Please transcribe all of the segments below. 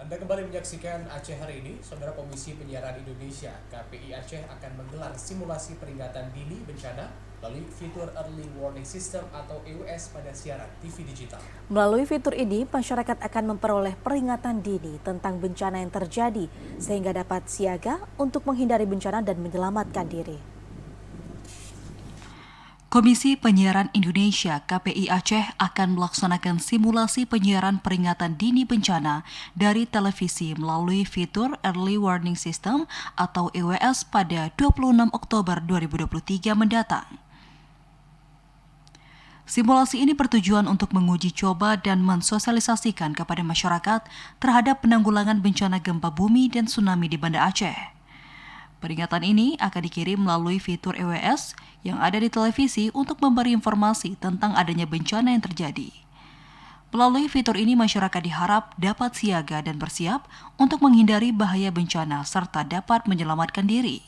Anda kembali menyaksikan Aceh Hari Ini. Saudara, Komisi Penyiaran Indonesia KPI Aceh akan menggelar simulasi peringatan dini bencana melalui fitur Early Warning System atau EWS pada siaran TV digital. Melalui fitur ini, masyarakat akan memperoleh peringatan dini tentang bencana yang terjadi sehingga dapat siaga untuk menghindari bencana dan menyelamatkan diri. Komisi Penyiaran Indonesia KPI Aceh akan melaksanakan simulasi penyiaran peringatan dini bencana dari televisi melalui fitur Early Warning System atau EWS pada 26 Oktober 2023 mendatang. Simulasi ini bertujuan untuk menguji coba dan mensosialisasikan kepada masyarakat terhadap penanggulangan bencana gempa bumi dan tsunami di Banda Aceh. Peringatan ini akan dikirim melalui fitur EWS yang ada di televisi untuk memberi informasi tentang adanya bencana yang terjadi. Melalui fitur ini, masyarakat diharap dapat siaga dan bersiap untuk menghindari bahaya bencana serta dapat menyelamatkan diri.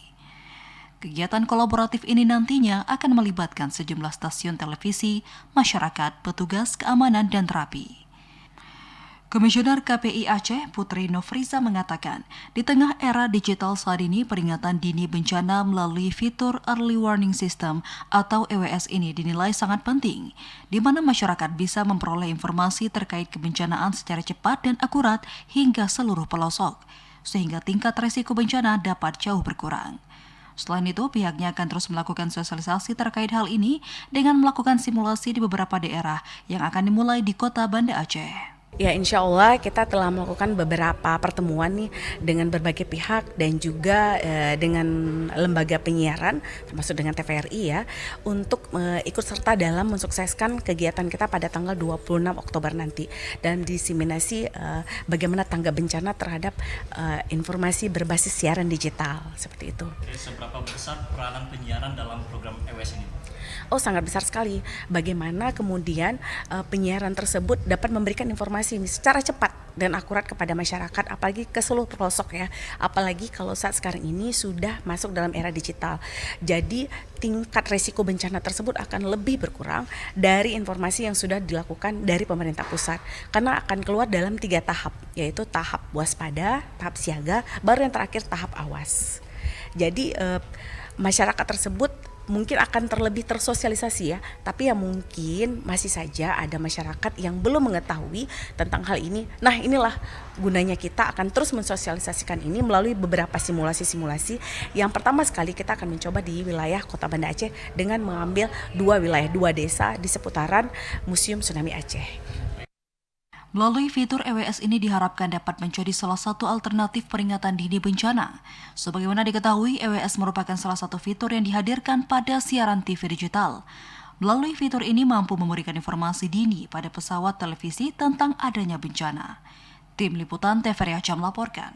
Kegiatan kolaboratif ini nantinya akan melibatkan sejumlah stasiun televisi, masyarakat, petugas keamanan, dan terapi. Komisioner KPI Aceh Putri Nofriza mengatakan, di tengah era digital saat ini peringatan dini bencana melalui fitur Early Warning System atau EWS ini dinilai sangat penting, di mana masyarakat bisa memperoleh informasi terkait kebencanaan secara cepat dan akurat hingga seluruh pelosok, sehingga tingkat resiko bencana dapat jauh berkurang. Selain itu, pihaknya akan terus melakukan sosialisasi terkait hal ini dengan melakukan simulasi di beberapa daerah yang akan dimulai di kota Banda Aceh. Ya, insya Allah kita telah melakukan beberapa pertemuan nih dengan berbagai pihak dan juga dengan lembaga penyiaran termasuk dengan TVRI ya untuk ikut serta dalam mensukseskan kegiatan kita pada tanggal 26 Oktober nanti dan diseminasi bagaimana tanggap bencana terhadap informasi berbasis siaran digital seperti itu. Seberapa besar peranan penyiaran dalam program EWS ini? Oh, sangat besar sekali. Bagaimana kemudian penyiaran tersebut dapat memberikan informasi ini secara cepat dan akurat kepada masyarakat, apalagi ke seluruh pelosok ya. Apalagi kalau saat sekarang ini sudah masuk dalam era digital. Jadi tingkat resiko bencana tersebut akan lebih berkurang dari informasi yang sudah dilakukan dari pemerintah pusat. Karena akan keluar dalam 3 tahap, yaitu tahap waspada, tahap siaga, baru yang terakhir tahap awas. Jadi masyarakat tersebut mungkin akan terlebih tersosialisasi ya, tapi ya mungkin masih saja ada masyarakat yang belum mengetahui tentang hal ini. Nah, inilah gunanya kita akan terus mensosialisasikan ini melalui beberapa simulasi-simulasi. Yang pertama sekali kita akan mencoba di wilayah Kota Banda Aceh dengan mengambil 2 wilayah, 2 desa di seputaran Museum Tsunami Aceh. Melalui fitur EWS ini diharapkan dapat menjadi salah satu alternatif peringatan dini bencana. Sebagaimana diketahui, EWS merupakan salah satu fitur yang dihadirkan pada siaran TV digital. Melalui fitur ini mampu memberikan informasi dini pada pesawat televisi tentang adanya bencana. Tim Liputan TVRI Aceh melaporkan.